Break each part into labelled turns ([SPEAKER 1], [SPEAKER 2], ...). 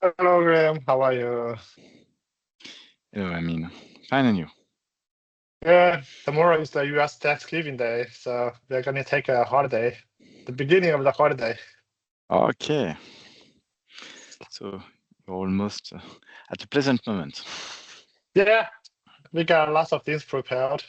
[SPEAKER 1] Hello, Graham. How are you?
[SPEAKER 2] Hello, I mean, fine and you?
[SPEAKER 1] Yeah, tomorrow is the US Thanksgiving Day, so we're gonna take a holiday, the beginning of the holiday.
[SPEAKER 2] Okay, so you're almost at a pleasant moment.
[SPEAKER 1] Yeah, we got lots of things prepared.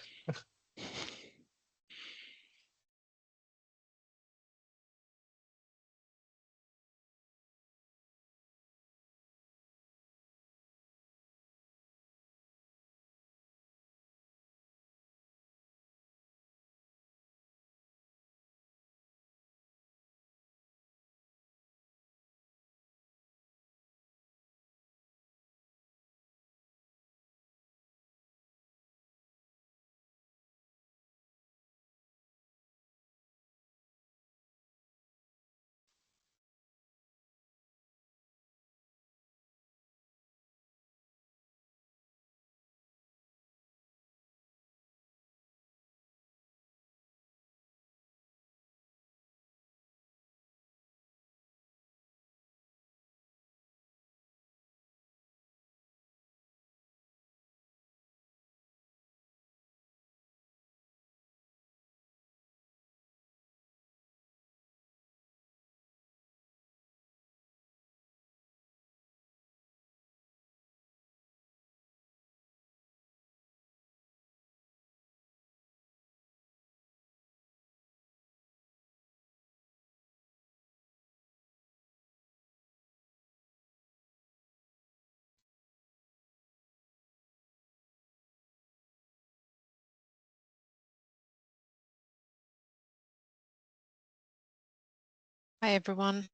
[SPEAKER 3] Hi, everyone.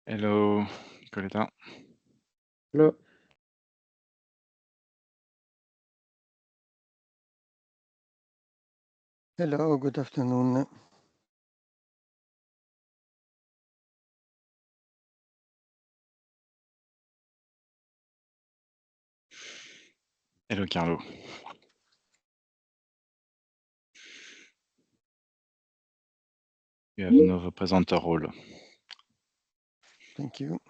[SPEAKER 2] Hello, Nicoletta.
[SPEAKER 4] Hello. Hello, good afternoon.
[SPEAKER 2] Hello, Carlo. You have no presenter role.
[SPEAKER 4] Thank you.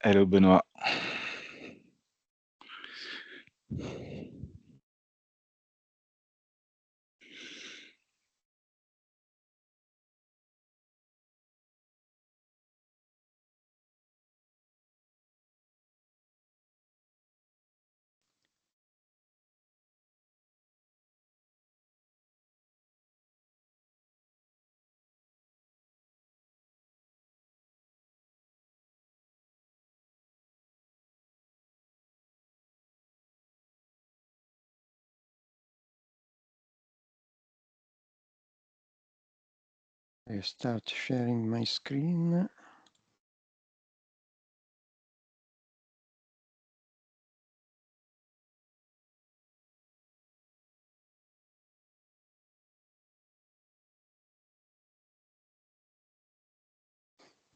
[SPEAKER 2] Hello, Benoit.
[SPEAKER 4] I start sharing my screen.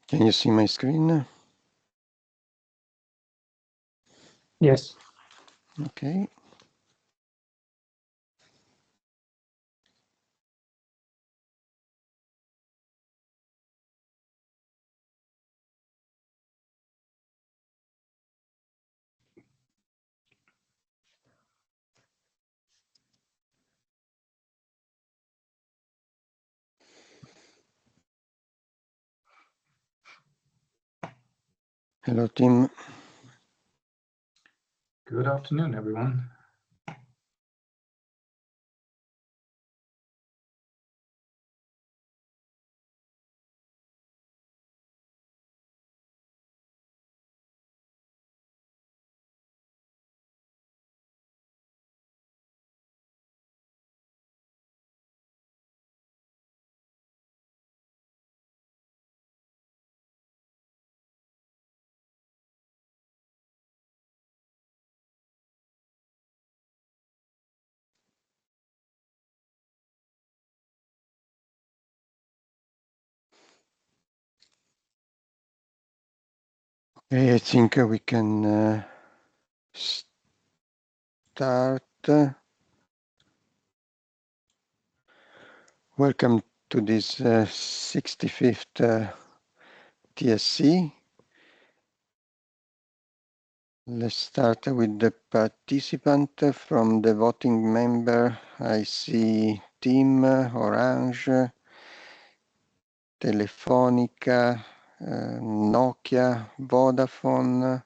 [SPEAKER 4] Can you see my screen?
[SPEAKER 5] Yes.
[SPEAKER 4] Okay. Hello, Tim.
[SPEAKER 5] Good afternoon, everyone.
[SPEAKER 4] Okay, I think we can start. Welcome to this 65th TSC. Let's start with the participant. From the voting member, I see Team, Orange, Telefonica, Nokia, Vodafone.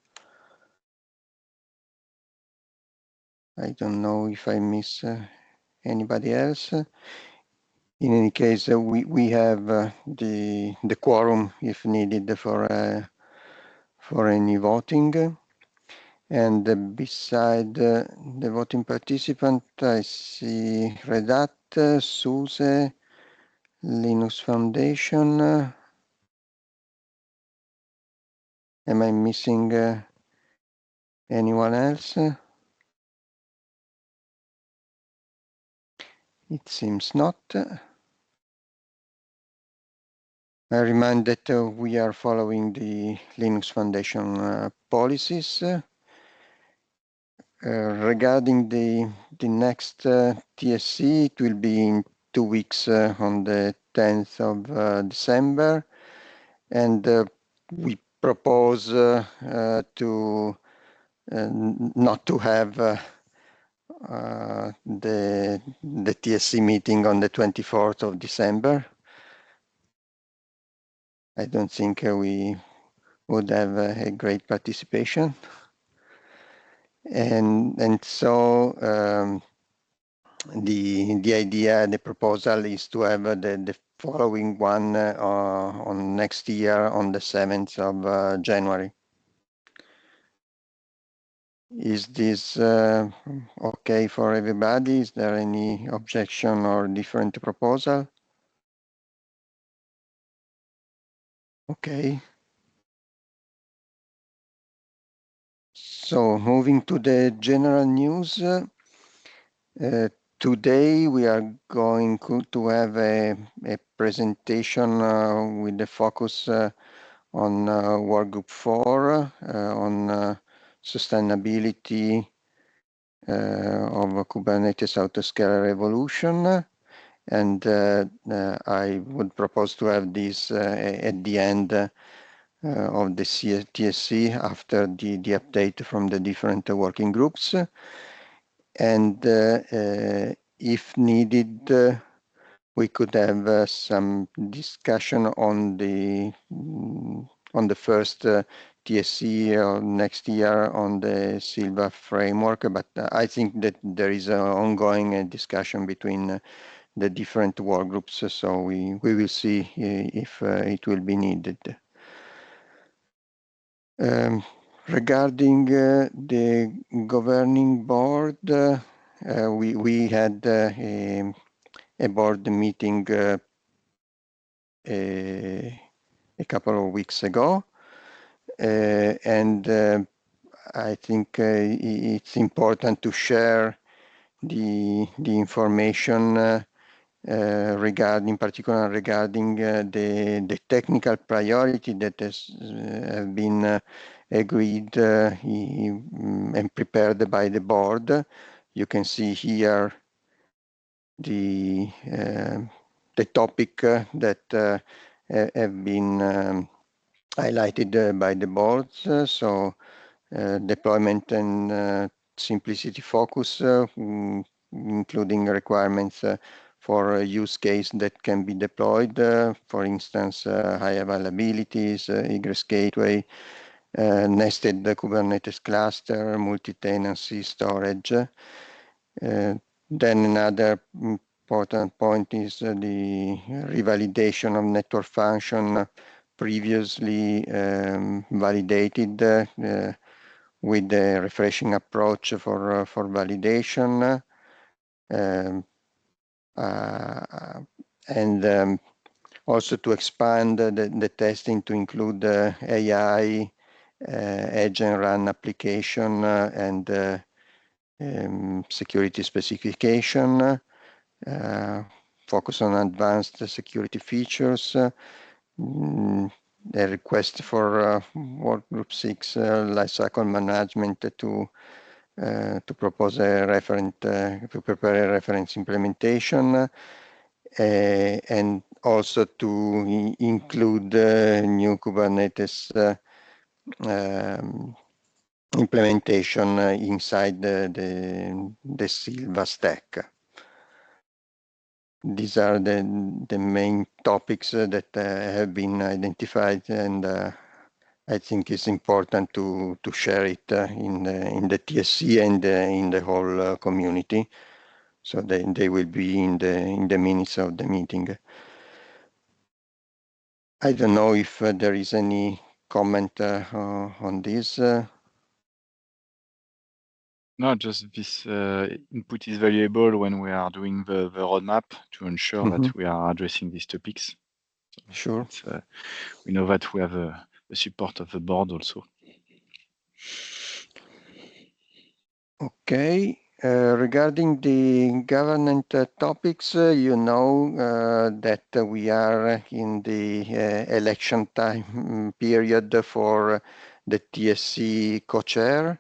[SPEAKER 4] I don't know if I miss anybody else. In any case, we have the quorum if needed for any voting. And beside the voting participant, I see Red Hat, SUSE, Linux Foundation. Am I missing anyone else? It seems not. I remind that we are following the Linux Foundation policies. Regarding the next TSC, it will be in 2 weeks on the 10th of December. And we propose to not to have the TSC meeting on the 24th of December. I don't think we would have a great participation. And so the idea, the proposal is to have the following one on next year on the 7th of January. Is this okay for everybody? Is there any objection or different proposal? Okay. So moving to the general news, today we are going to have a presentation with the focus on Workgroup 4 on sustainability of Kubernetes Autoscaler evolution. And I would propose to have this at the end of the TSC after the update from the different working groups. And if needed, we could have some discussion on the first TSC next year on the Sylva framework. But I think that there is an ongoing discussion between the different work groups, so we will see if it will be needed. Regarding the governing board, we had a board meeting a couple of weeks ago, and I think it's important to share the information regarding the technical priority that has have been agreed and prepared by the board. You can see here the topic that have been highlighted by the boards. So deployment and simplicity focus, including requirements for a use case that can be deployed, for instance, high availabilities, egress gateway, nested Kubernetes cluster, multi-tenancy storage. Then another important point is the revalidation of network function previously validated with the refreshing approach for validation. And also to expand the testing to include AI, edge and run application, and security specification, focus on advanced security features, a request for Workgroup 6 lifecycle management to propose a referent, to prepare a reference implementation, and also to include new Kubernetes implementation inside the Sylva stack. These are the main topics that have been identified, and I think it's important to share it in the TSC and in the whole community, so they will be in the minutes of the meeting. I don't know if there is any comment on this.
[SPEAKER 2] No, just this input is valuable when we are doing the roadmap to ensure that we are addressing these topics. So
[SPEAKER 4] Sure.
[SPEAKER 2] We know that we have the support of the board also.
[SPEAKER 4] Okay. Regarding the governance topics, you know that we are in the election time period for the TSC co-chair,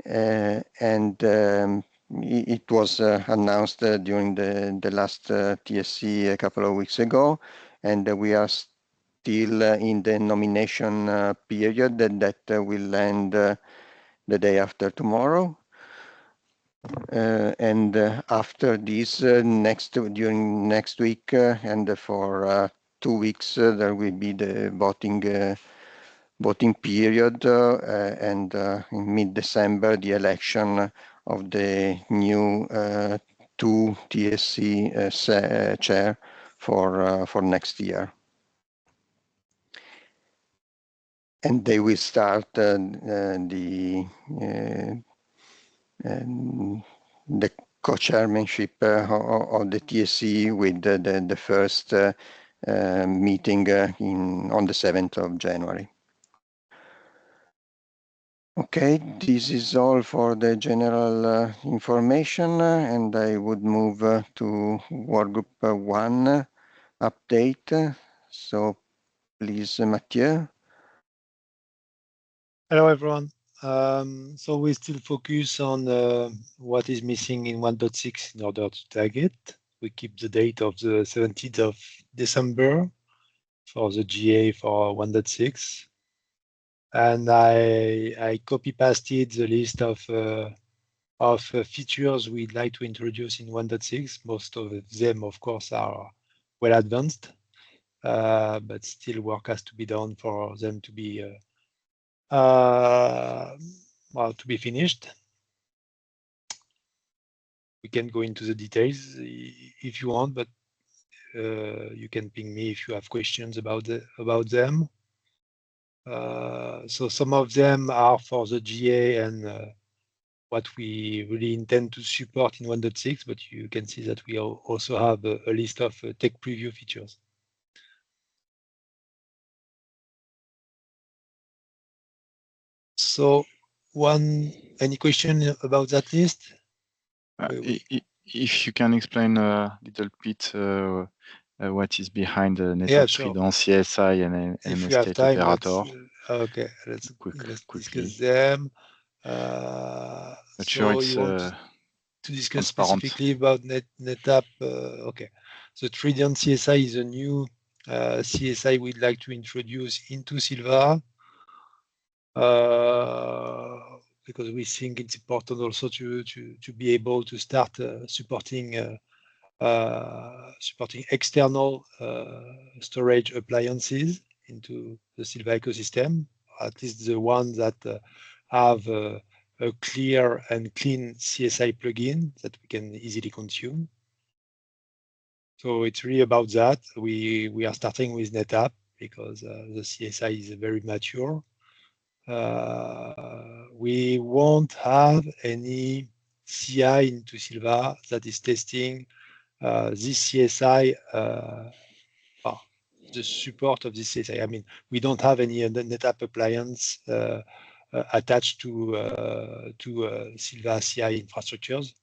[SPEAKER 4] and it was announced during the last TSC a couple of weeks ago, and we are still in the nomination period that will end the day after tomorrow. And after this, during next week and for 2 weeks, there will be the voting period, and in mid-December, the election of the new 2 TSC chair for next year. And they will start the co-chairmanship of the TSC with the first meeting on the 7th of January. Okay, this is all for the general information, and I would move to Workgroup 1 update. So please, Mathieu.
[SPEAKER 6] Hello, everyone. So we still focus on what is missing in 1.6 in order to tag it. We keep the date of the 17th of December for the GA for 1.6. And I copy-pasted the list of features we'd like to introduce in 1.6. Most of them, of course, are well advanced, but still work has to be done for them to be well, to be finished. We can go into the details if you want, but you can ping me if you have questions about them. So some of them are for the GA and what we really intend to support in 1.6, but you can see that we also have a list of tech preview features. So any question about that list?
[SPEAKER 2] If you can explain a little bit what is behind the NetApp Trident CSI and
[SPEAKER 6] if we have
[SPEAKER 2] State
[SPEAKER 6] time,
[SPEAKER 2] Operator.
[SPEAKER 6] Okay, let's
[SPEAKER 2] quickly
[SPEAKER 6] discuss them. So you want to discuss specifically about NetApp? Okay, so Trident CSI is a new CSI we'd like to introduce into Sylva. Because we think it's important also to be able to start supporting external storage appliances into the Sylva ecosystem, at least the ones that have a clear and clean CSI plugin that we can easily consume. So it's really about that. We are starting with NetApp because the CSI is very mature. We won't have any CI into Sylva that is testing this CSI, the support of this CSI. I mean, we don't have any NetApp appliance attached to Sylva CI infrastructures,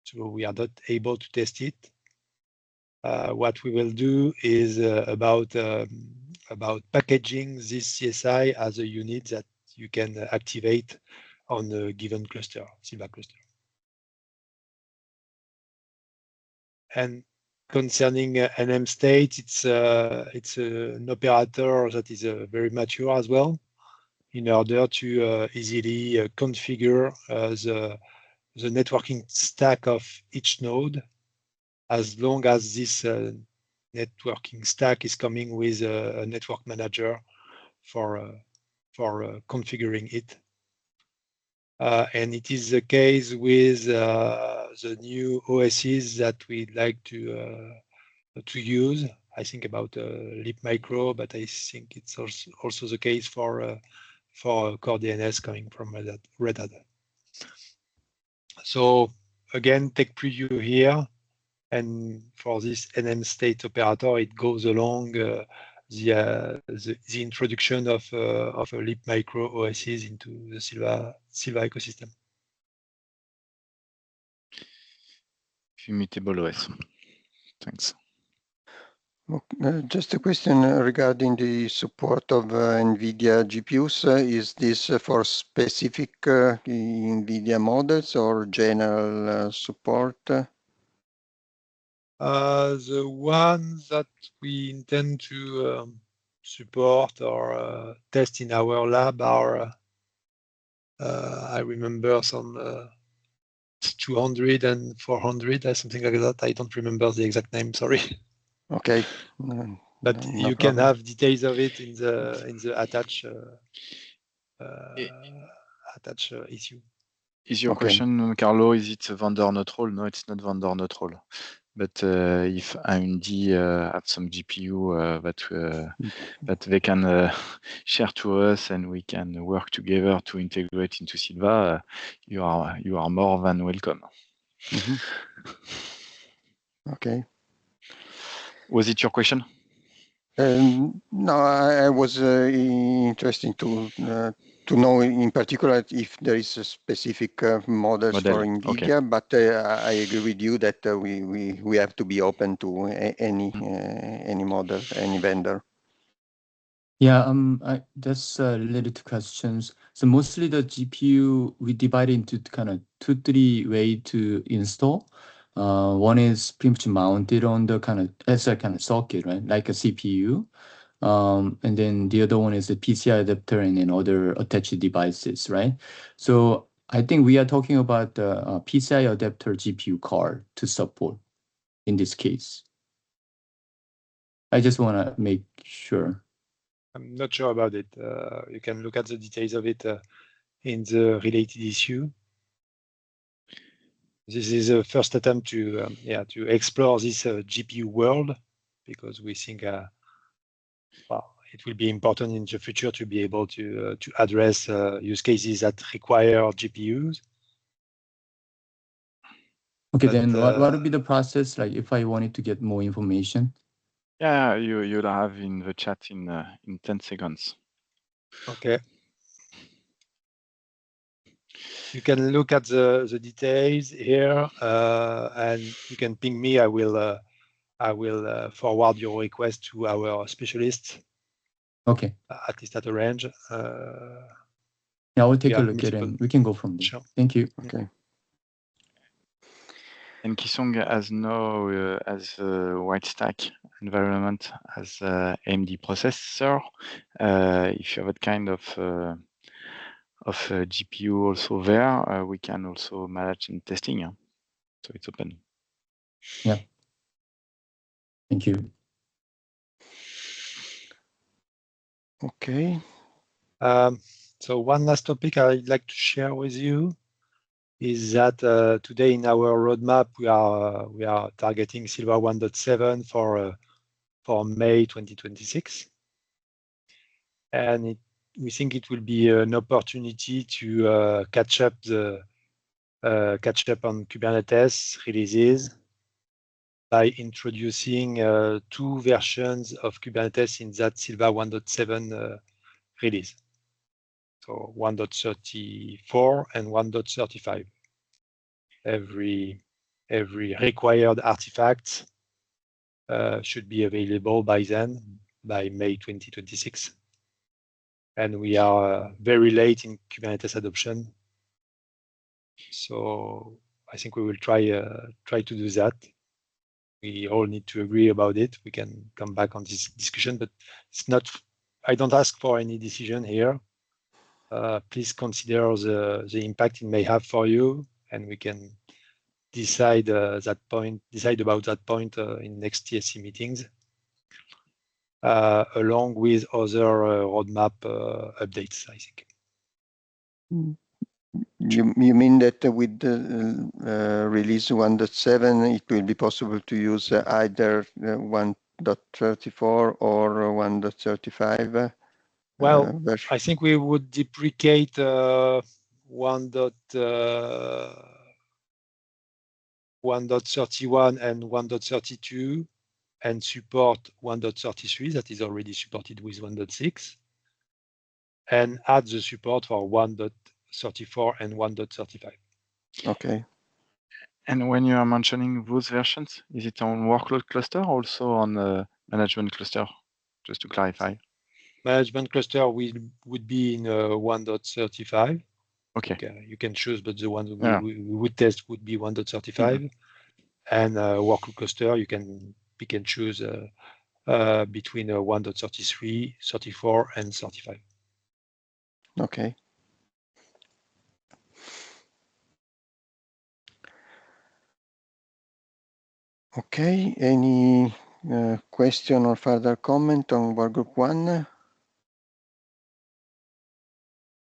[SPEAKER 6] so we are not able to test it. What we will do is about about packaging this CSI as a unit that you can activate on a given cluster, Sylva cluster. And concerning NM state, it's an operator that is very mature as well, in order to easily configure the networking stack of each node, as long as this networking stack is coming with a network manager for configuring it. And it is the case with the new OSs that we'd like to use. I think about Leap Micro, but I think it's also the case for Core DNS coming from Red Hat. So again, take preview here, and for this NM state operator, it goes along the introduction of a Leap Micro OSs into the Sylva ecosystem.
[SPEAKER 2] Immutable OS. Thanks.
[SPEAKER 4] Just a question regarding the support of NVIDIA GPUs. Is this for specific NVIDIA models or general support?
[SPEAKER 6] The ones that we intend to support or test in our lab are, I remember some 200 and 400 or something like that. I don't remember the exact name, sorry.
[SPEAKER 4] Okay.
[SPEAKER 6] But
[SPEAKER 4] no
[SPEAKER 6] you
[SPEAKER 4] problem.
[SPEAKER 6] can have details of it in the attach issue.
[SPEAKER 2] Is your
[SPEAKER 4] Okay.
[SPEAKER 2] question, Carlo, is it vendor neutral? No, it's not vendor neutral. But if AMD have some GPU that they can share to us and we can work together to integrate into Sylva, you are more than welcome.
[SPEAKER 4] Mm-hmm. Okay.
[SPEAKER 2] Was it your question?
[SPEAKER 4] No, I was interested to know in particular if there is a specific models for NVIDIA, okay. But I agree with you that we have to be open to any model, any vendor.
[SPEAKER 7] Yeah, that's related to questions. So mostly the GPU we divide into kind of 2-3 ways to install. One is pretty much mounted on the as a kind of socket, right? Like a CPU. And then the other one is a PCI adapter and then other attached devices, right? So I think we are talking about the PCI adapter GPU card to support in this case. I just want to make sure.
[SPEAKER 6] I'm not sure about it. You can look at the details of it in the related issue. This is a first attempt to explore this GPU world, because we think it will be important in the future to be able to address use cases that require GPUs.
[SPEAKER 7] Okay, but, then what would be the process like if I wanted to get more information?
[SPEAKER 2] Yeah, you'll have in the chat in 10 seconds.
[SPEAKER 6] Okay. You can look at the details here, and you can ping me. I will forward your request to our specialists.
[SPEAKER 7] Okay.
[SPEAKER 6] At least at a range.
[SPEAKER 7] Yeah, I will take a look at it and we can go from there. Sure. Thank you.
[SPEAKER 4] Okay.
[SPEAKER 2] And Kisong has no as a white stack environment as AMD processor. If you have that kind of GPU also there, we can also manage some testing. So it's open.
[SPEAKER 7] Yeah. Thank you.
[SPEAKER 4] Okay.
[SPEAKER 6] So one last topic I'd like to share with you is that today in our roadmap we are targeting Sylva 1.7 for May 2026, and we think it will be an opportunity to catch up on Kubernetes releases by introducing 2 versions of Kubernetes in that Sylva 1.7 release. So 1.34 and 1.35. Every required artifact should be available by then, by May 2026. And we are very late in Kubernetes adoption. So I think we will try to do that. We all need to agree about it. We can come back on this discussion, but it's not. I don't ask for any decision here. Please consider the impact it may have for you, and we can decide about that point in next TSC meetings, along with other roadmap updates, I think.
[SPEAKER 4] You mean that with the release 1.7, it will be possible to use either 1.34 or 1.35?
[SPEAKER 6] Well,
[SPEAKER 4] version?
[SPEAKER 6] I think we would deprecate 1.31 and 1.32 and support 1.33 that is already supported with 1.6 and add the support for 1.34 and 1.35.
[SPEAKER 4] Okay.
[SPEAKER 2] And when you are mentioning those versions, is it on workload cluster or also on management cluster? Just to clarify.
[SPEAKER 6] Management cluster would be in 1.35.
[SPEAKER 2] Okay.
[SPEAKER 6] You can choose, but the one we would test would be 1.35. And workload cluster, you can pick and choose between 1.33, 34, and 35.
[SPEAKER 4] Okay. Okay, any question or further comment on workgroup 1?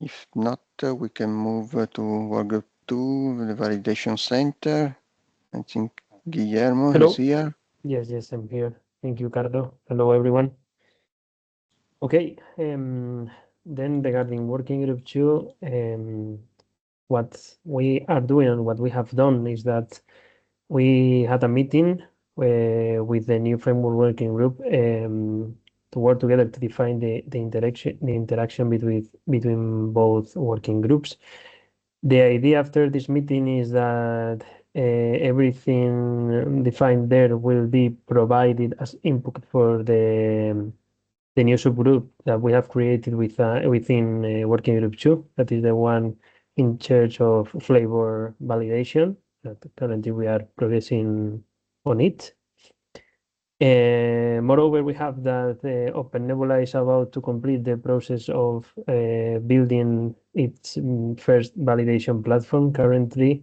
[SPEAKER 4] If not, we can move to workgroup 2, the validation center. I think Guillermo is here.
[SPEAKER 8] Yes, I'm here. Thank you, Cardo. Hello, everyone. Okay, then regarding working group 2, what we are doing and what we have done is that we had a meeting with the new framework working group to work together to define the interaction between both working groups. The idea after this meeting is that everything defined there will be provided as input for the new subgroup that we have created within working group 2. That is the one in charge of flavor validation. That currently we are progressing on it. Moreover, we have that Open Nebula is about to complete the process of building its first validation platform. Currently,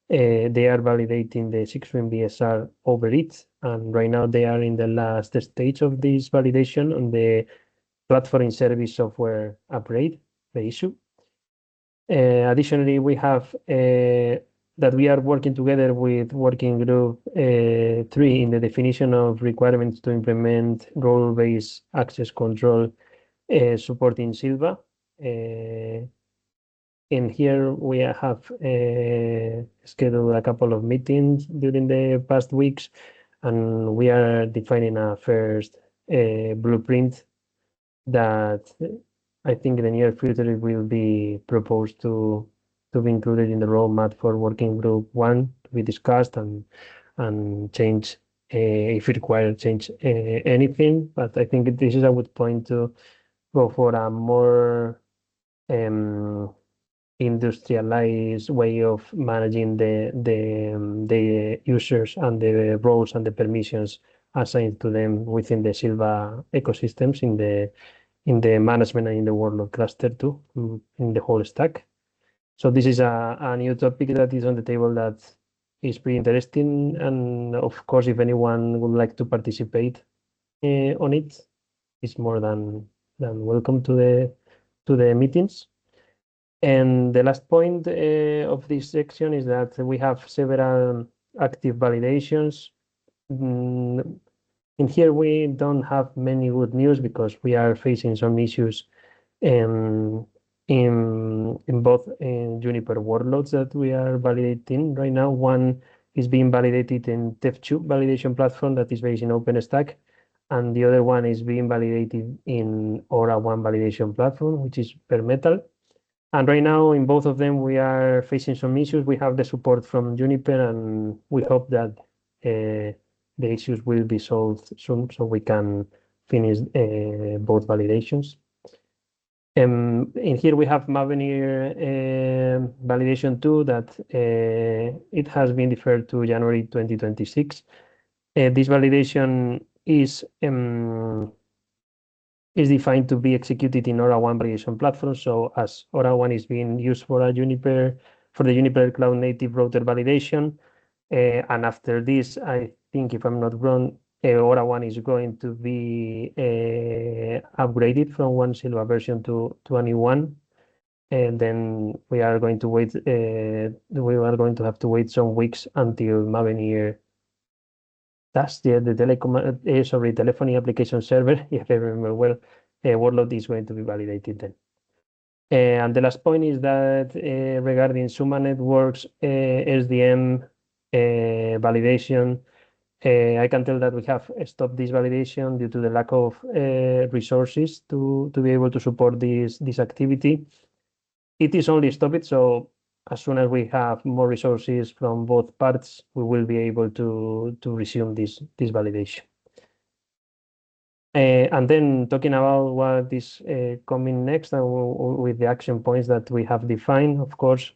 [SPEAKER 8] they are validating the 6-win BSR over it, and right now they are in the last stage of this validation on the platform service software upgrade, the issue. Additionally, we have that we are working together with working group 3 in the definition of requirements to implement role-based access control supporting Sylva. In here, we have scheduled a couple of meetings during the past weeks, and we are defining a first blueprint that I think in the near future it will be proposed to be included in the roadmap for working group 1 to be discussed and change if required, change anything. But I think this is a good point to go for a more industrialized way of managing the users and the roles and the permissions assigned to them within the Sylva ecosystems in the management and in the workload cluster too, in the whole stack. So this is a new topic that is on the table that is pretty interesting, and of course, if anyone would like to participate on it, it's more than welcome to the meetings. And the last point of this section is that we have several active validations. In here, we don't have many good news because we are facing some issues in both Juniper workloads that we are validating right now. One is being validated in TEF2 validation platform that is based in OpenStack, and the other one is being validated in Aura 1 validation platform, which is bare metal. And right now, in both of them, we are facing some issues. We have the support from Juniper, and we hope that the issues will be solved soon so we can finish both validations. In here we have Mavenir validation 2 that it has been deferred to January 2026. This validation is defined to be executed in Aura 1 validation platform. So as Aura 1 is being used for the Juniper Cloud Native Router validation, and after this, I think if I'm not wrong, Aura 1 is going to be upgraded from one Sylva version to a new one. And then we are going to wait, we are going to have to wait some weeks until Mavenir does the telephony application server, if I remember well, workload is going to be validated then. And the last point is that regarding Suma Networks SDM validation, I can tell that we have stopped this validation due to the lack of resources to be able to support this activity. It is only stopped, so as soon as we have more resources from both parts, we will be able to resume this validation. And then talking about what is coming next and with the action points that we have defined, of course,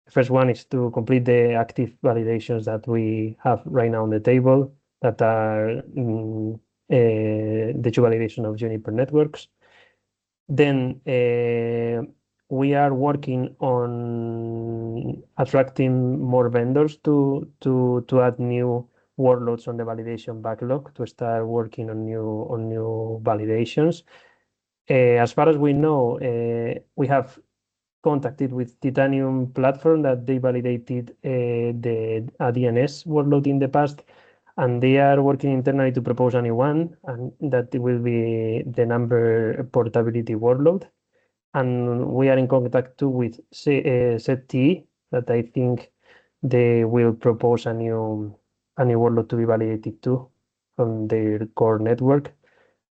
[SPEAKER 8] the first one is to complete the active validations that we have right now on the table that are the two validation of Juniper networks. Then we are working on attracting more vendors to add new workloads on the validation backlog to start working on new validations. As far as we know, we have contacted with Titanium platform that they validated the DNS workload in the past, and they are working internally to propose a new one, and that will be the number portability workload. And we are in contact too with ZTE, that I think they will propose a new workload to be validated too from their core network.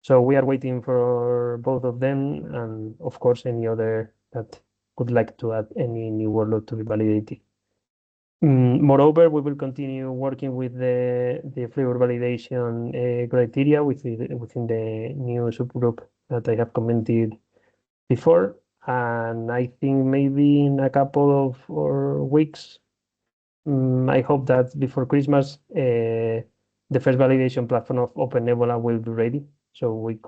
[SPEAKER 8] So we are waiting for both of them, and of course any other that would like to add any new workload to be validated. Moreover, we will continue working with the flavor validation criteria within the new subgroup that I have commented before. And I think maybe in a couple of weeks, I hope that before Christmas, the first validation platform of OpenNebula will be ready. So we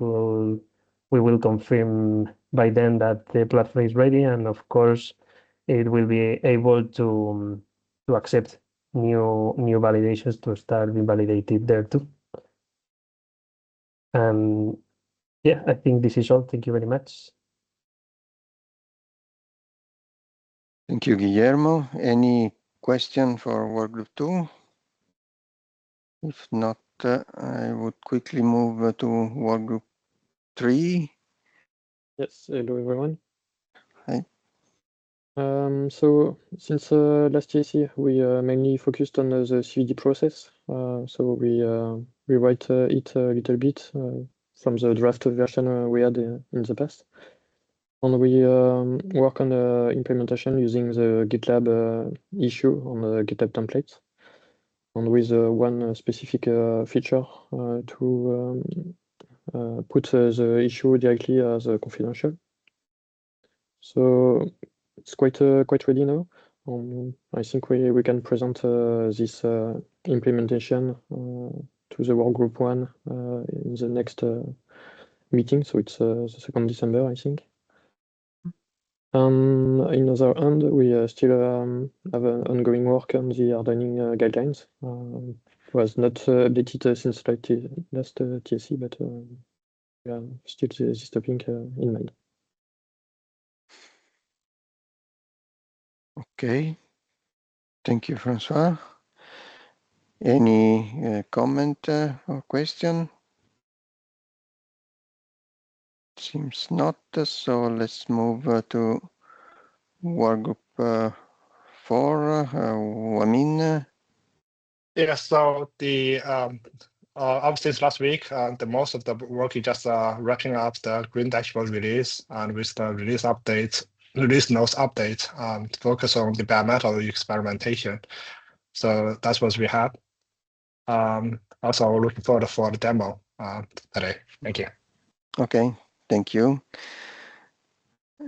[SPEAKER 8] will confirm by then that the platform is ready, and of course, it will be able to accept new validations to start being validated there too. And yeah, I think this is all. Thank you very much.
[SPEAKER 4] Thank you, Guillermo. Any question for Workgroup 2? If not, I would quickly move to Workgroup 3.
[SPEAKER 9] Yes, hello everyone.
[SPEAKER 4] Hi.
[SPEAKER 9] So since last TSC, we mainly focused on the CVD process. So we rewrite it a little bit from the draft version we had in the past. And we work on the implementation using the GitLab issue on the GitLab templates, and with one specific feature to put the issue directly as confidential. So it's quite ready now. I think we can present this implementation to the Workgroup 1 in the next meeting. So it's the 2nd December, I think. On the other hand, we still have an ongoing work on the hardening guidelines. It was not updated since last TSC, but we have still this topic in mind.
[SPEAKER 4] Okay. Thank you, Francois. Any comment or question? Seems not, so let's move to Workgroup 4. Wamin.
[SPEAKER 1] Yeah, so the since last week, the most of the work is just wrapping up the green dashboard release, and with the release notes update, focus on the bare metal experimentation. So that's what we have. Also looking forward for the demo. today. Thank you.
[SPEAKER 4] Okay, thank you.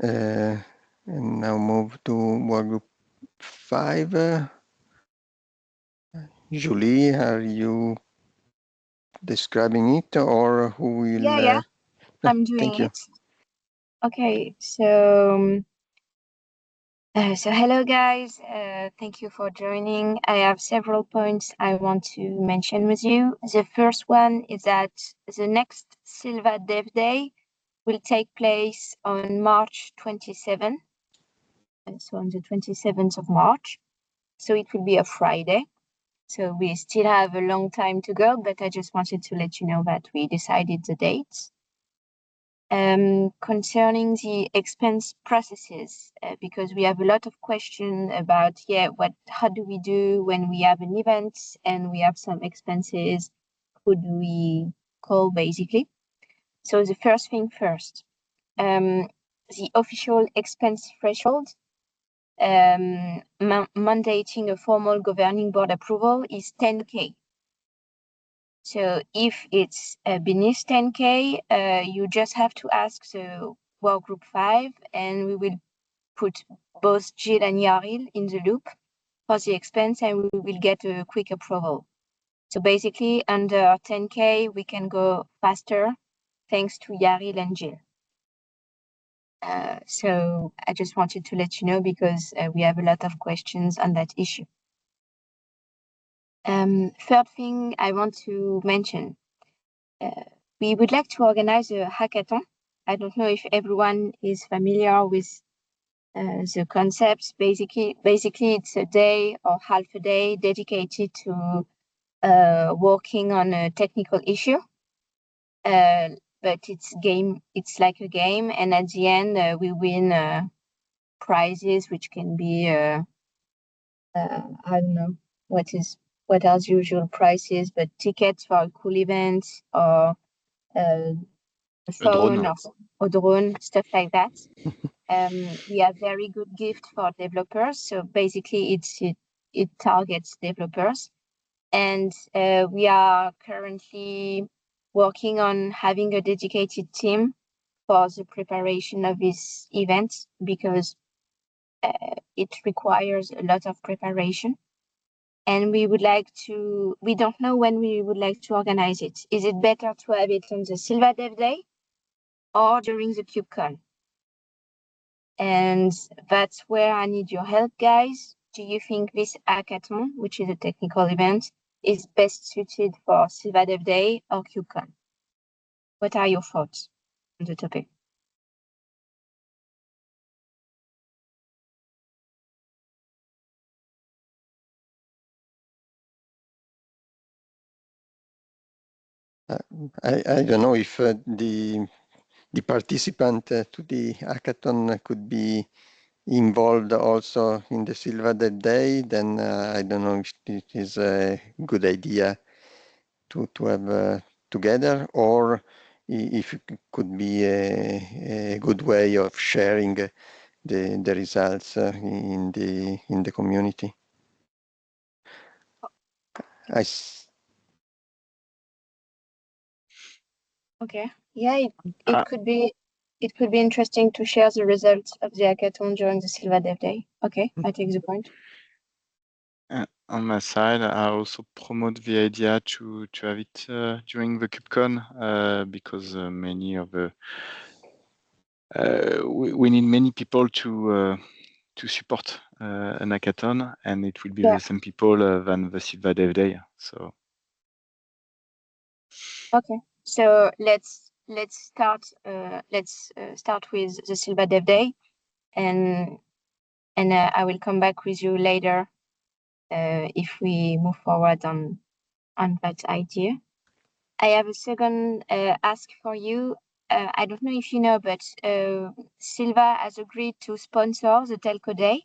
[SPEAKER 4] And now move to workgroup 5. Julie, are you describing it, or who will?
[SPEAKER 10] Yeah, I'm doing
[SPEAKER 4] thank you.
[SPEAKER 10] it. Okay, so hello guys. Thank you for joining. I have several points I want to mention with you. The first one is that the next Sylva Dev Day will take place on March 27, so on the 27th of March. So it will be a Friday. So we still have a long time to go, but I just wanted to let you know that we decided the dates. Concerning the expense processes, because we have a lot of questions about, how do we do when we have an event and we have some expenses? Who do we call, basically? So the first thing first, the official expense threshold mandating a formal governing board approval is 10K. So if it's beneath 10K, you just have to ask the work group 5, and we will put both Jill and Yaril in the loop for the expense, and we will get a quick approval. So basically, under 10K, we can go faster thanks to Yaril and Jill. So I just wanted to let you know because we have a lot of questions on that issue. Third thing I want to mention, we would like to organize a hackathon. I don't know if everyone is familiar with the concepts. Basically, it's a day or half a day dedicated to working on a technical issue. But it's like a game, and at the end we win prizes, which can be I don't know what are the usual prizes, but tickets for a cool event or a phone or drone, stuff like that. We have very good gift for developers. So basically it targets developers. And we are currently working on having a dedicated team for the preparation of this event because it requires a lot of preparation. And we don't know when we would like to organize it. Is it better to have it on the Sylva Dev Day or during the KubeCon? And that's where I need your help, guys. Do you think this hackathon, which is a technical event, is best suited for Sylva Dev Day or KubeCon? What are your thoughts on the topic?
[SPEAKER 4] I don't know if the participant to the hackathon could be involved also in the Sylva Dev Day. Then I don't know if it is a good idea to have together, or if it could be a good way of sharing the results in the community.
[SPEAKER 10] Okay. Yeah, it could be interesting to share the results of the hackathon during the Sylva Dev Day. Okay, I take the point.
[SPEAKER 2] On my side, I also promote the idea to have it during the KubeCon because many of the we need many people to support an hackathon, and it will be the same people than the Sylva Dev Day. So.
[SPEAKER 10] Okay, so let's start with the Sylva Dev Day, and I will come back with you later if we move forward on that idea. I have a second ask for you. I don't know if you know, but Sylva has agreed to sponsor the Telco Day,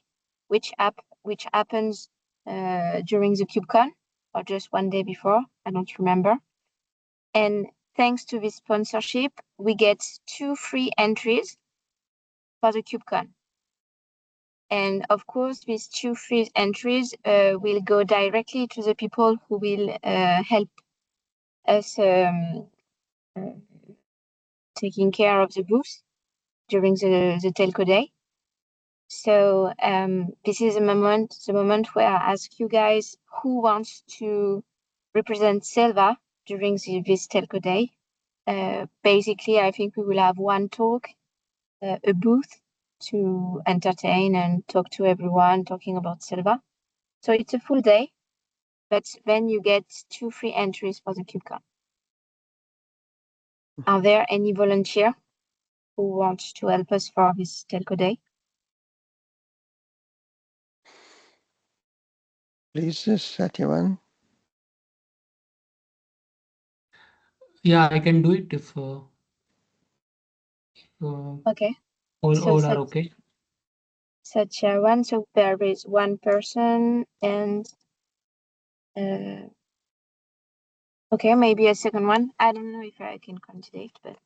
[SPEAKER 10] which happens during the KubeCon or just one day before. I don't remember. And thanks to this sponsorship, we get 2 free entries for the KubeCon. And of course, these 2 free entries will go directly to the people who will help us taking care of the booth during the telco day. So this is the moment where I ask you guys who wants to represent Sylva during this telco day. Basically, I think we will have one talk, a booth to entertain and talk to everyone talking about Sylva. So it's a full day, but then you get 2 free entries for the KubeCon. Are there any volunteer who wants to help us for this telco day?
[SPEAKER 4] Please, Satyavan.
[SPEAKER 5] Yeah, I can do it if
[SPEAKER 10] Okay.
[SPEAKER 5] all are okay.
[SPEAKER 10] Satyavan, so there is one person and okay, maybe a second one. I don't know if I can candidate, but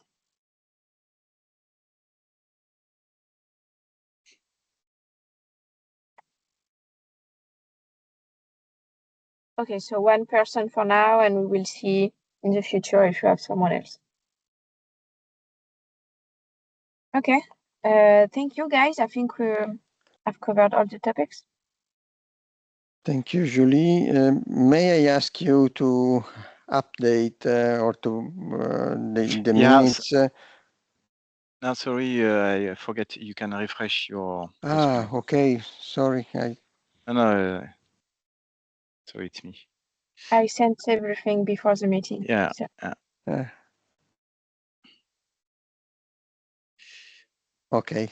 [SPEAKER 10] okay, so one person for now, and we will see in the future if you have someone else. Okay. Thank you, guys. I think I've covered all the topics.
[SPEAKER 4] Thank you, Julie. May I ask you to update or to the minutes?
[SPEAKER 2] No, sorry, I forget. You can refresh your screen.
[SPEAKER 4] Okay. Sorry.
[SPEAKER 2] No, sorry, it's me.
[SPEAKER 10] I sent everything before the meeting.
[SPEAKER 2] Yeah.
[SPEAKER 10] So.
[SPEAKER 4] Okay.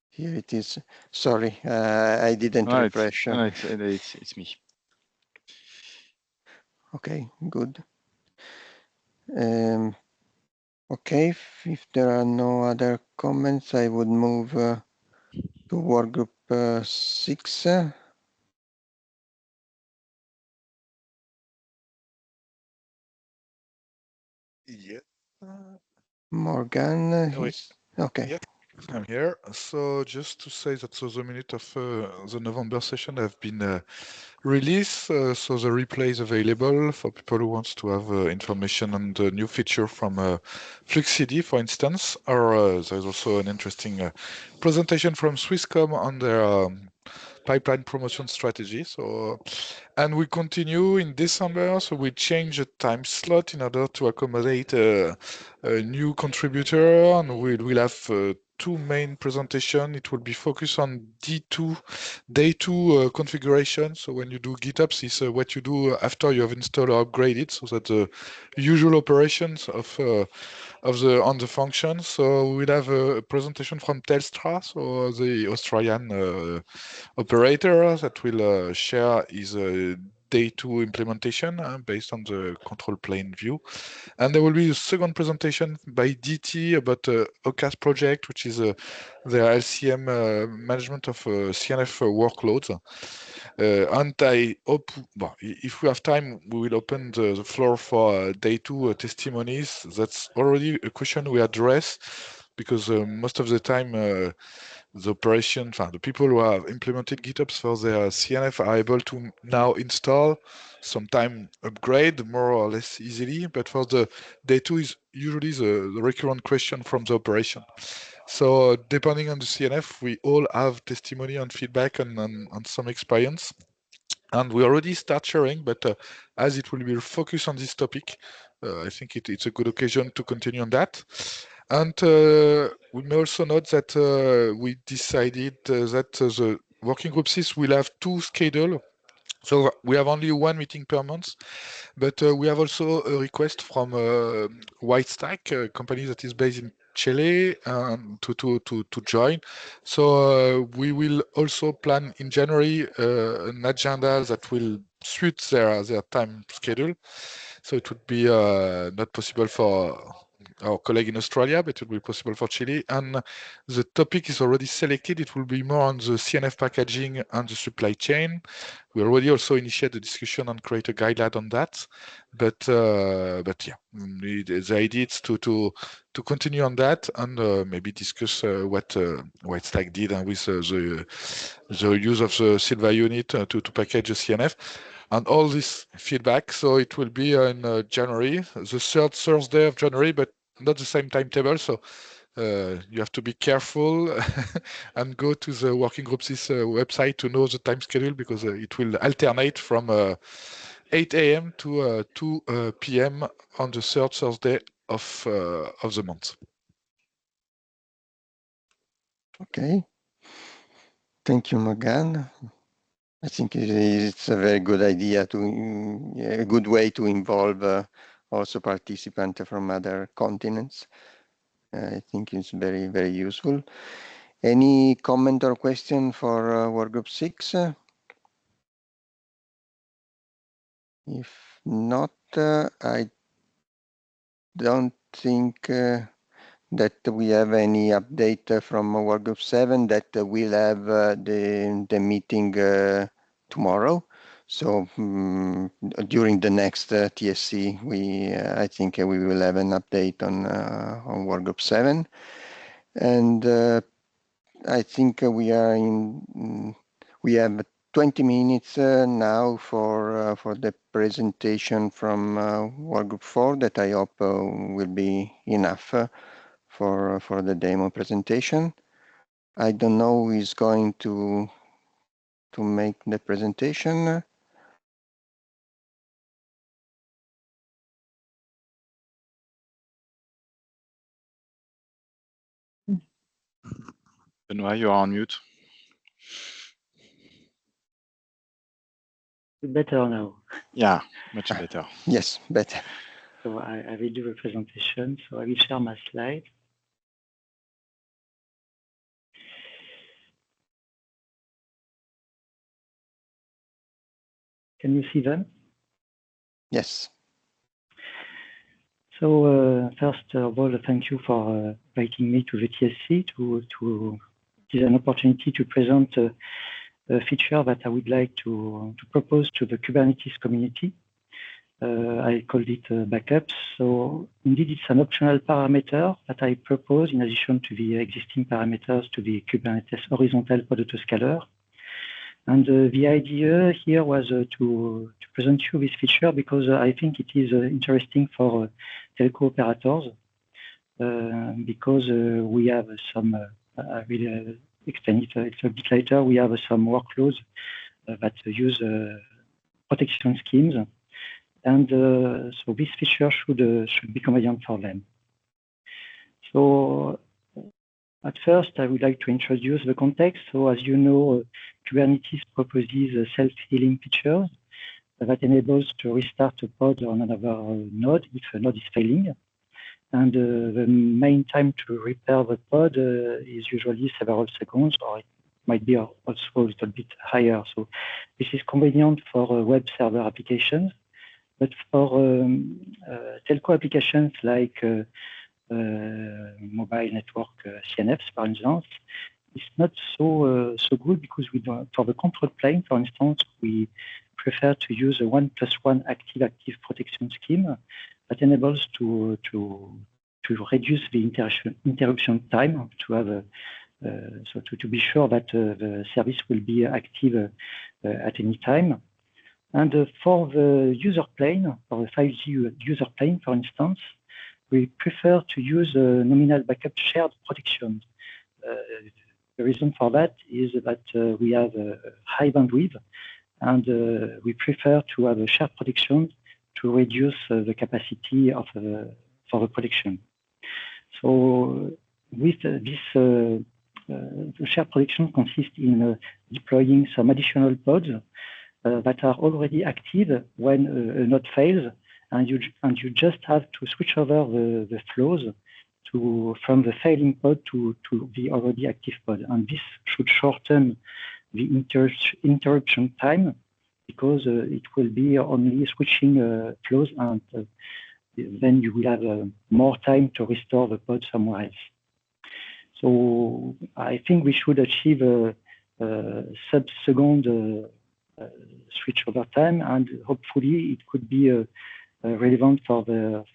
[SPEAKER 4] Here it is. Sorry, I didn't refresh.
[SPEAKER 2] It's me.
[SPEAKER 4] Okay, good. Okay, if there are no other comments, I would move to workgroup 6.
[SPEAKER 11] Yeah.
[SPEAKER 4] Morgan, okay.
[SPEAKER 11] Yeah, I'm here. So just to say that the minute of the November session have been released, so the replay is available for people who wants to have information on the new feature from FluxCD, for instance, or there's also an interesting presentation from Swisscom on their pipeline promotion strategy. So, and we continue in December. So we change the time slot in order to accommodate a new contributor, and we'll have 2 main presentation. It will be focused on day 2 configuration. So when you do GitOps, is what you do after you have installed or upgraded, so that the usual operations on the function. So we'll have a presentation from Telstra, so the Australian operator that will share his day 2 implementation based on the control plane view. And there will be a second presentation by DT about OCAS project, which is their LCM management of CNF workloads. And I hope, well, if we have time, we will open the floor for day 2 testimonies. That's already a question we address, because most of the time the operation, the people who have implemented GitOps for their CNF are able to now install, sometimes upgrade more or less easily, but for the day 2 is usually the recurrent question from the operation. So depending on the CNF, we all have testimony and feedback on some experience. And we already start sharing, but as it will be focused on this topic, I think it's a good occasion to continue on that. And we may also note that we decided that the working group 6 will have 2 schedules. So we have only 1 meeting per month, but we have also a request from Whitestack, a company that is based in Chile, to join. So we will also plan in January an agenda that will suit their time schedule. So it would be not possible for our colleague in Australia, but it will be possible for Chile. And the topic is already selected. It will be more on the CNF packaging and the supply chain. We already also initiated the discussion and create a guideline on that. But yeah, the idea is to continue on that and maybe discuss what Whitestack did with the use of the Sylva unit to package the CNF. and all this feedback. So it will be in January, the third Thursday of January, but not the same timetable. So you have to be careful and go to the working groups website to know the time schedule, because it will alternate from 8 a.m. to 2 p.m. on the third Thursday of the month.
[SPEAKER 4] Okay. Thank you, Morgan. I think it's a very good idea a good way to involve also participants from other continents. I think it's very, very useful. Any comment or question for Workgroup 6? If not, I don't think that we have any update from Workgroup 7, that we'll have the meeting tomorrow. So during the next TSC, I think we will have an update on Workgroup 7. And I think we have 20 minutes now for the presentation from Workgroup 4, that I hope will be enough for the demo presentation. I don't know who is going to make the presentation.
[SPEAKER 2] Benoit, you are on mute.
[SPEAKER 12] Better now.
[SPEAKER 2] Yeah, much better.
[SPEAKER 4] Yes, better.
[SPEAKER 12] So I will do a presentation. So I will share my slide. Can you see them?
[SPEAKER 4] Yes.
[SPEAKER 12] So first of all, thank you for inviting me to the TSC. It is an opportunity to present a feature that I would like to propose to the Kubernetes community. I called it backups. So indeed, it's an optional parameter that I propose in addition to the existing parameters to the Kubernetes horizontal pod autoscaler. And the idea here was to present you this feature because I think it is interesting for telco operators because we have some, I will explain it a bit later, we have some workloads that use protection schemes. And so this feature should be convenient for them. So at first, I would like to introduce the context. So as you know, Kubernetes proposes a self-healing feature that enables to restart a pod on another node if a node is failing. And the main time to repair the pod is usually several seconds, or it might be also a little bit higher. So this is convenient for web server applications, but for telco applications like mobile network CNFs, for instance, it's not so good because for the control plane, for instance, we prefer to use a 1+1 active protection scheme that enables to reduce the interruption time to have so to be sure that the service will be active at any time. And for the user plane, for the 5G user plane, for instance, we prefer to use nominal backup shared protection. The reason for that is that we have high bandwidth, and we prefer to have a shared protection to reduce the capacity of for the protection. So with this, the shared protection consists in deploying some additional pods that are already active when a node fails, and you just have to switch over the flows from the failing pod to the already active pod, and this should shorten the interruption time because it will be only switching flows, and then you will have more time to restore the pod somewhere else. So I think we should achieve a sub-second switch over time, and hopefully it could be relevant for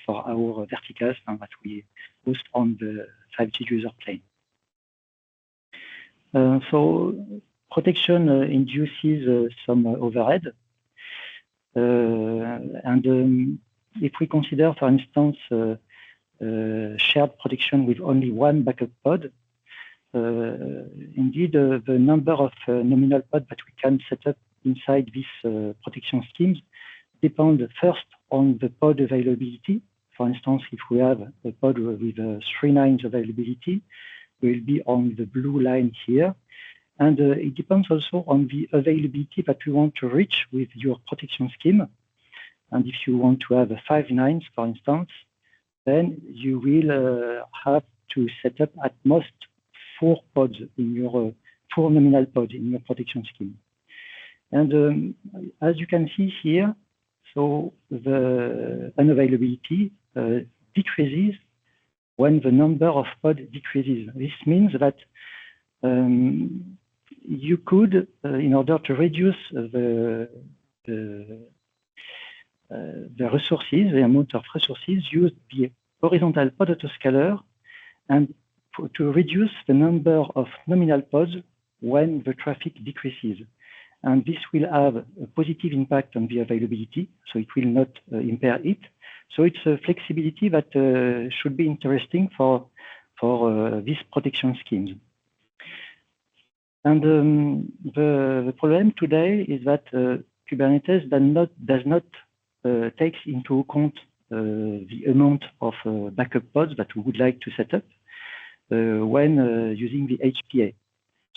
[SPEAKER 12] our verticals that we host on the 5G user plane. So protection induces some overhead. If we consider, for instance, shared production with only one backup pod, indeed, the number of nominal pods that we can set up inside this protection schemes depend first on the pod availability. For instance, if we have a pod with 3 nines availability, we'll be on the blue line here. And it depends also on the availability that we want to reach with your protection scheme. And if you want to have a 5 nines, for instance, then you will have to set up at most 4 pods in your 4 nominal pods in your protection scheme. And as you can see here, so the unavailability decreases when the number of pods decreases. This means that you could, in order to reduce the resources, the amount of resources, use the horizontal pod autoscaler and to reduce the number of nominal pods when the traffic decreases. And this will have a positive impact on the availability, so it will not impair it. So it's a flexibility that should be interesting for these protection schemes. And the problem today is that Kubernetes does not take into account the amount of backup pods that we would like to set up when using the HPA.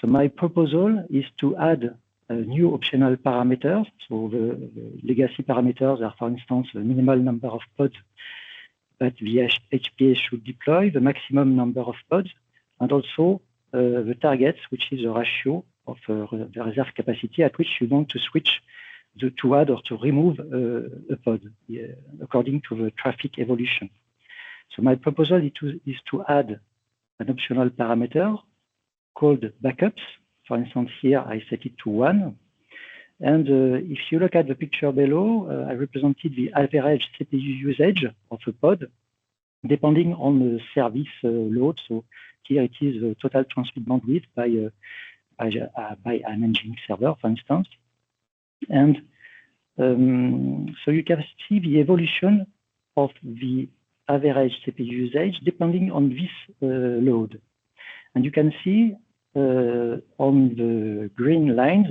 [SPEAKER 12] So my proposal is to add new optional parameters. So the legacy parameters are, for instance, the minimal number of pods that the HPA should deploy, the maximum number of pods, and also the targets, which is a ratio of the reserve capacity at which you want to switch to add or to remove a pod according to the traffic evolution. So my proposal is to add an optional parameter called backups. For instance, here I set it to 1. And if you look at the picture below, I represented the average CPU usage of a pod, depending on the service load. So here it is the total transmit bandwidth by an engine server, for instance. And so you can see the evolution of the average CPU usage depending on this load. And you can see on the green lines,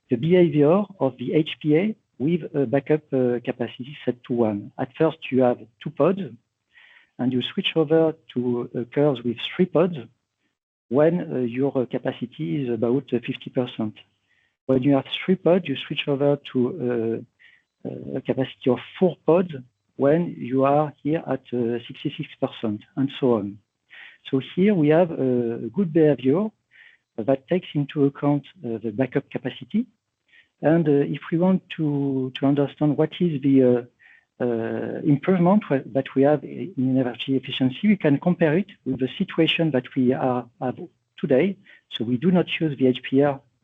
[SPEAKER 12] the behavior of the HPA with a backup capacity set to 1. At first, you have 2 pods, and you switch over to curves with 3 pods when your capacity is about 50%. When you have 3 pods, you switch over to a capacity of 4 pods when you are here at 66%, and so on. So here we have a good behavior that takes into account the backup capacity. And if we want to understand what is the improvement that we have in energy efficiency, we can compare it with the situation that we have today. So we do not use the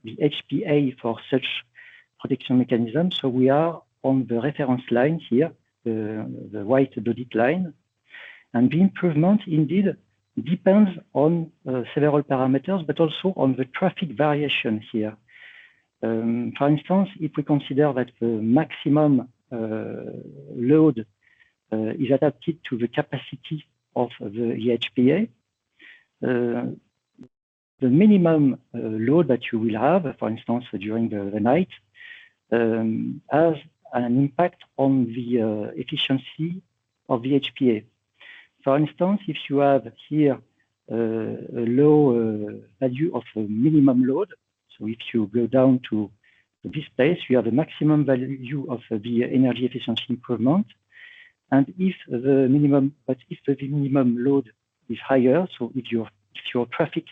[SPEAKER 12] HPA for such protection mechanism. So we are on the reference line here, the white dotted line. And the improvement indeed depends on several parameters, but also on the traffic variation here. For instance, if we consider that the maximum load is adapted to the capacity of the HPA, the minimum load that you will have, for instance, during the night, has an impact on the efficiency of the HPA. For instance, if you have here a low value of a minimum load, so if you go down to this place, you have a maximum value of the energy efficiency improvement. And if the minimum load is higher, so if your traffic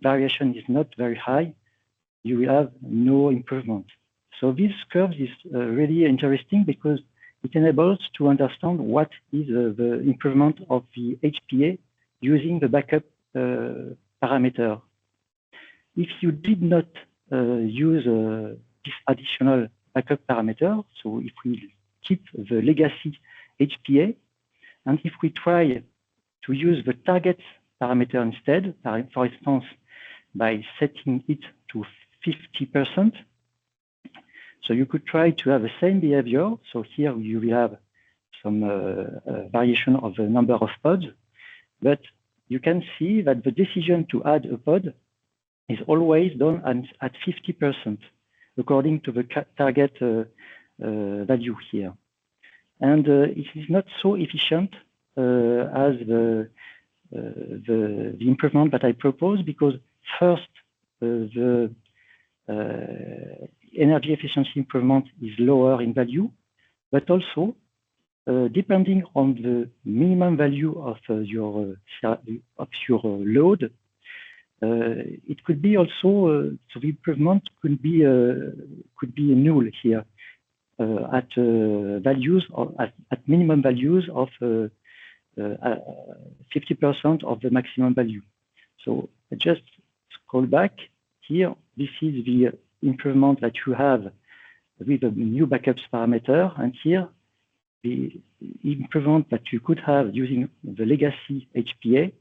[SPEAKER 12] variation is not very high, you will have no improvement. So this curve is really interesting because it enables to understand what is the improvement of the HPA using the backup parameter. If you did not use this additional backup parameter, so if we keep the legacy HPA, and if we try to use the target parameter instead, for instance, by setting it to 50%, So you could try to have the same behavior. So here you will have some variation of the number of pods, but you can see that the decision to add a pod is always done at 50%, according to the target value here. And it is not so efficient as the improvement that I propose, because first, the energy efficiency improvement is lower in value, but also depending on the minimum value of your load, it could be also so the improvement could be null here at values at minimum values of 50% of the maximum value. So I just scroll back here. This is the improvement that you have with the new backups parameter, and here the improvement that you could have using the legacy HPA.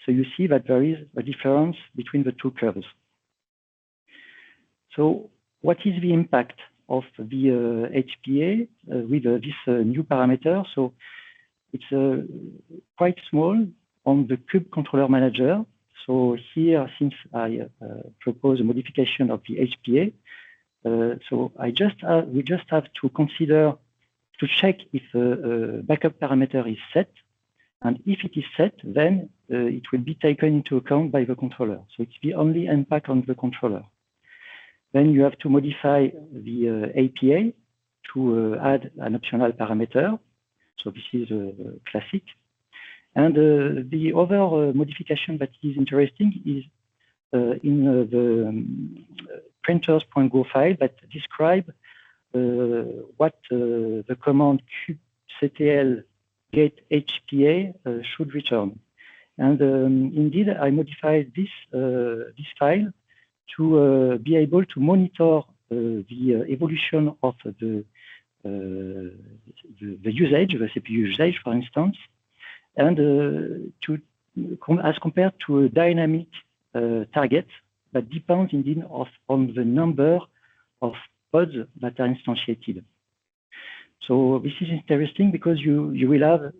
[SPEAKER 12] So you see that there is a difference between the two curves. So what is the impact of the HPA with this new parameter? So it's quite small on the Cube Controller Manager. So here, since I propose a modification of the HPA, so we just have to consider to check if a backup parameter is set, and if it is set, then it will be taken into account by the controller. So it's the only impact on the controller. Then you have to modify the APA to add an optional parameter. So this is classic. And the other modification that is interesting is in the printers.go file that describe what the command kubectl get HPA should return. And indeed, I modified this file to be able to monitor the evolution of the usage, the CPU usage, for instance, and as compared to a dynamic target that depends indeed on the number of pods that are instantiated. So this is interesting because you will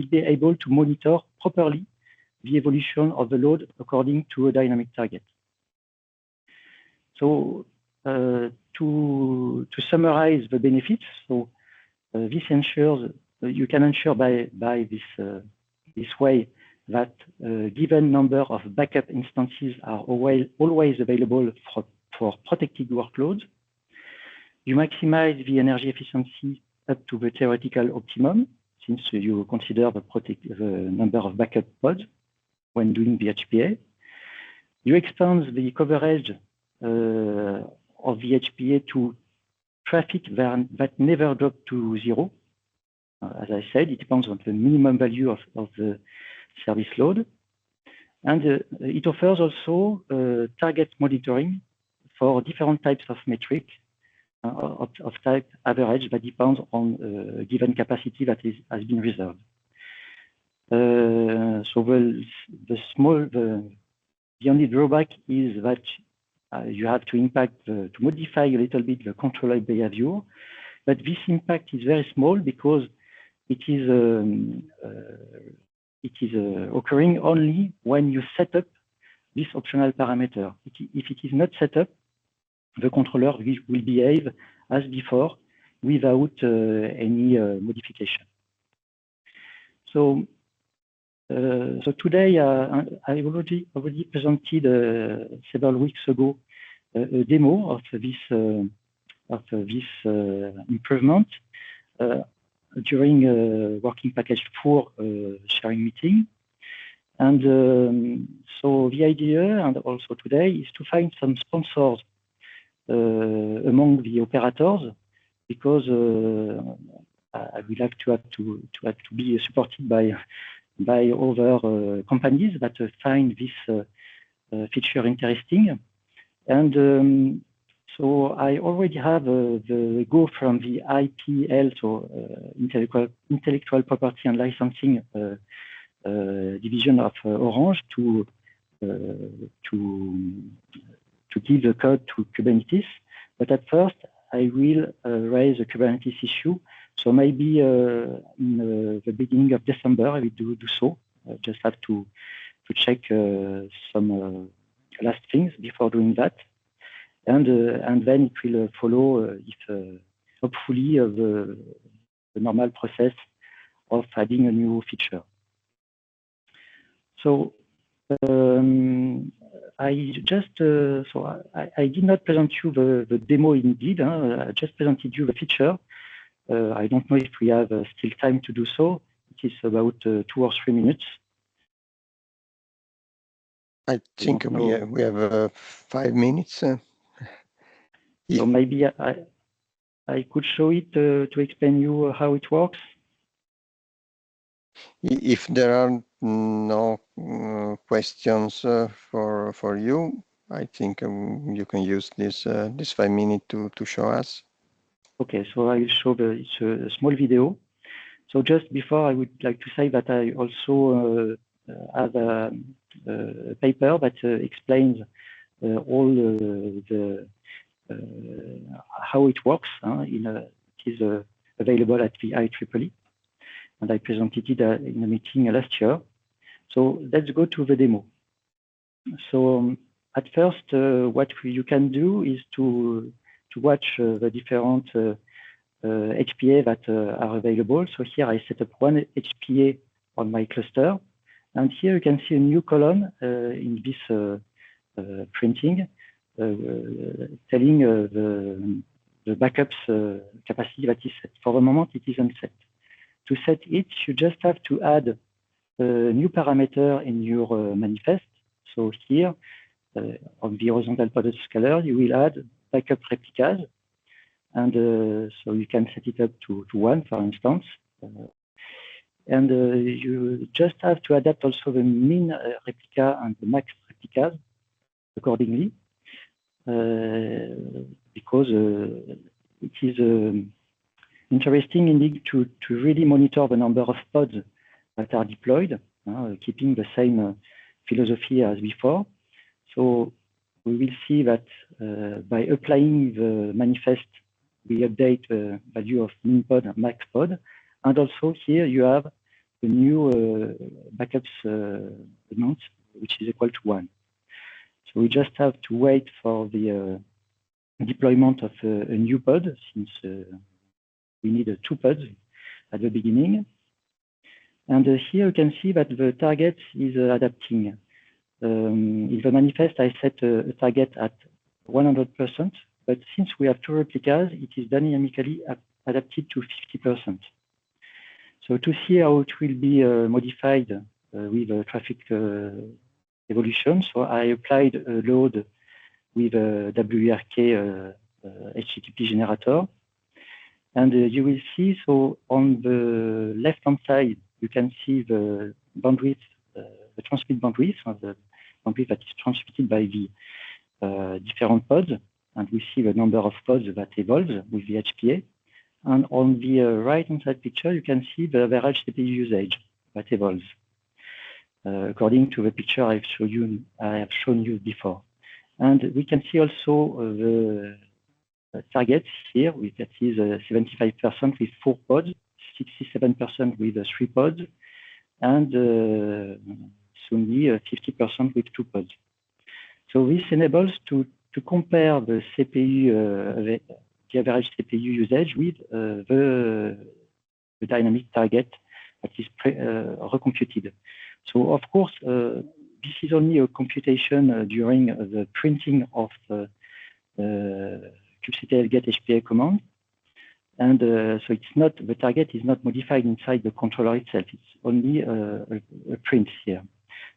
[SPEAKER 12] be able to monitor properly the evolution of the load according to a dynamic target. So to summarize the benefits, so this ensures you can ensure by this way that a given number of backup instances are always available for protected workloads. You maximize the energy efficiency up to the theoretical optimum, since you consider the number of backup pods when doing the HPA. You expand the coverage of the HPA to traffic that never drop to zero. As I said, it depends on the minimum value of the service load. And it offers also target monitoring for different types of metric of type average that depends on given capacity that has been reserved. So the only drawback is that you have to modify a little bit the controller behavior, but this impact is very small because it is occurring only when you set up this optional parameter. If it is not set up, the controller will behave as before without any modification. So today I already presented several weeks ago a demo of this improvement during working package 4 sharing meeting. And so the idea, and also today, is to find some sponsors among the operators, because I would like to have to be supported by other companies that find this feature interesting. And so I already have the go from the IPL, so intellectual property and licensing division of Orange to give the code to Kubernetes. But at first, I will raise a Kubernetes issue. So maybe in the beginning of December, I will do so. I just have to check some last things before doing that. And then it will follow if hopefully the normal process of adding a new feature. So I just I did not present you the demo indeed. I just presented you the feature. I don't know if we have still time to do so. It is about 2 or 3 minutes.
[SPEAKER 4] I think we have 5 minutes.
[SPEAKER 12] So maybe I could show it to explain you how it works.
[SPEAKER 4] If there are no questions for you, I think you can use this 5 minutes to show us.
[SPEAKER 12] Okay, so I will show it's a small video. So just before, I would like to say that I also have a paper that explains all the how it works. It is available at the IEEE, and I presented it in a meeting last year. So let's go to the demo. So at first, what you can do is to watch the different HPA that are available. So here I set up one HPA on my cluster, and here you can see a new column in this printing telling the backups capacity that is set. For the moment, it isn't set. To set it, you just have to add a new parameter in your manifest. So here, on the horizontal pod Autoscaler, you will add backup replicas. And so you can set it up to 1, for instance. And you just have to adapt also the min replica and the max replicas accordingly, because it is interesting indeed to really monitor the number of pods that are deployed, keeping the same philosophy as before. So we will see that by applying the manifest, we update the value of min pod and max pod. And also here you have the new backups amount, which is equal to 1. So we just have to wait for the deployment of a new pod, since we need 2 pods at the beginning. And here you can see that the target is adapting. In the manifest, I set a target at 100%, but since we have 2 replicas, it is dynamically adapted to 50%. So to see how it will be modified with traffic evolution, so I applied a load with a WRK HTTP generator. And you will see, so on the left-hand side, you can see the bandwidth, the transmit bandwidth, the bandwidth that is transmitted by the different pods. And we see the number of pods that evolves with the HPA. And on the right-hand side picture, you can see the average CPU usage that evolves according to the picture I have shown you before. And we can see also the targets here, that is 75% with 4 pods, 67% with 3 pods, and soon be 50% with 2 pods. So this enables to compare the CPU, the average CPU usage with the dynamic target that is recomputed. So of course, this is only a computation during the printing of the kubectl get HPA command. And so it's not, the target is not modified inside the controller itself. It's only a print here.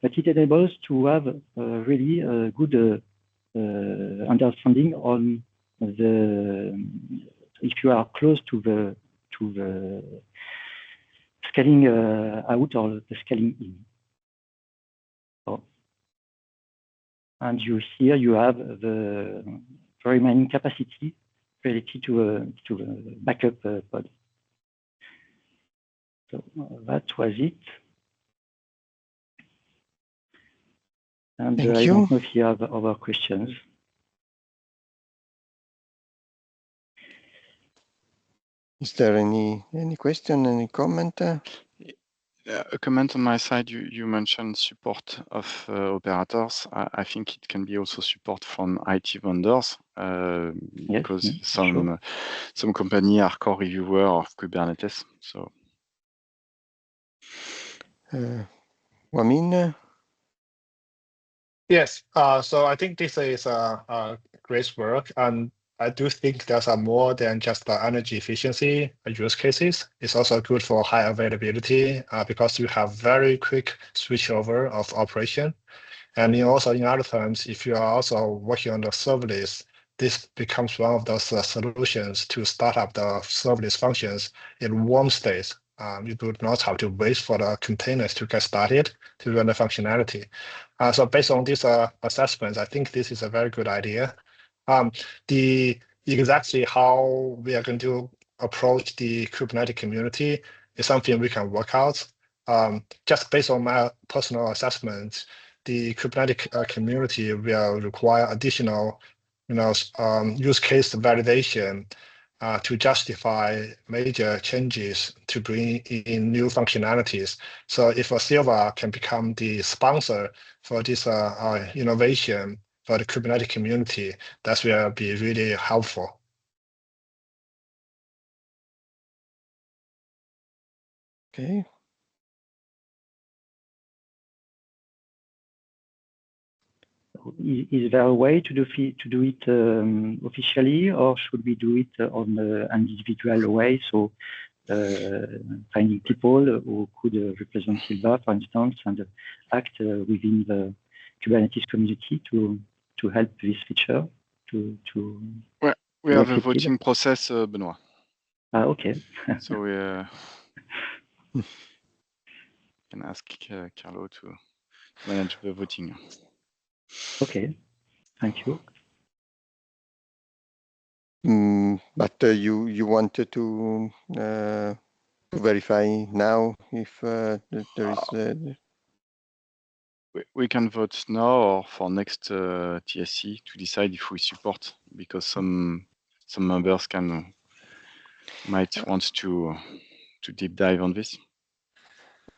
[SPEAKER 12] But it enables to have really a good understanding on if you are close to the scaling out or the scaling in. So, and here you have the remaining capacity related to the backup pod. So that was it. And
[SPEAKER 4] Thank
[SPEAKER 12] I
[SPEAKER 4] you.
[SPEAKER 12] don't know if you have other questions.
[SPEAKER 4] Is there any question, any comment?
[SPEAKER 2] A comment on my side, you mentioned support of operators. I think it can be also support from IT vendors because some company are core reviewer of Kubernetes. So,
[SPEAKER 4] Wamin?
[SPEAKER 1] Yes. So I think this is a great work, and I do think there's a more than just the energy efficiency use cases. It's also good for high availability because you have very quick switchover of operation. And also in other terms, if you are also working on the serverless, this becomes one of those solutions to start up the serverless functions in warm states. You do not have to wait for the containers to get started to run the functionality. So based on these assessments, I think this is a very good idea. The exactly how we are going to approach the Kubernetes community is something we can work out. Just based on my personal assessment, the Kubernetes community will require additional, use case validation to justify major changes to bring in new functionalities. So if a Sylva can become the sponsor for this innovation for the Kubernetes community, that will be really helpful.
[SPEAKER 4] Okay.
[SPEAKER 12] Is there a way to do it officially, or should we do it on an individual way? So finding people who could represent Sylva, for instance, and act within the Kubernetes community to help this feature
[SPEAKER 2] well, we have a voting process, Benoit.
[SPEAKER 12] Okay.
[SPEAKER 2] So we can ask Carlo to manage the voting.
[SPEAKER 12] Okay, thank you.
[SPEAKER 4] But you wanted to verify now if there is.
[SPEAKER 2] We can vote now or for next TSC to decide if we support, because some members might want to deep dive on this.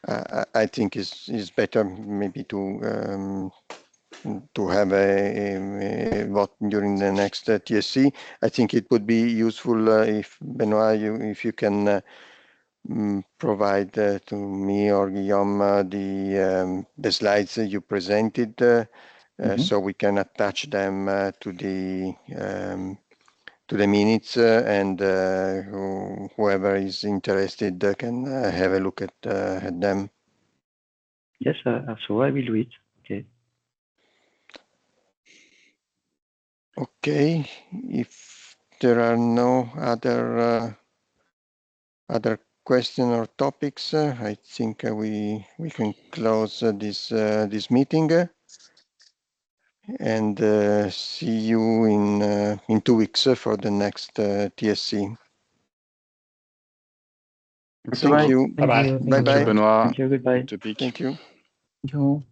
[SPEAKER 4] I think it's better maybe to have a vote during the next TSC. I think it would be useful if Benoit, if you can provide to me or Guillaume the slides you presented, so we can attach them to the minutes, and whoever is interested can have a look at them.
[SPEAKER 12] Yes, so I will do it. Okay.
[SPEAKER 4] Okay, if there are no other question or topics, I think we can close this meeting, and see you in 2 weeks for the next TSC. Thank you.
[SPEAKER 1] Bye-bye.
[SPEAKER 4] Bye-bye.
[SPEAKER 2] Thank you, Benoit.
[SPEAKER 12] Thank you. Goodbye.
[SPEAKER 2] Topic.
[SPEAKER 4] Thank you.
[SPEAKER 7] Thank you.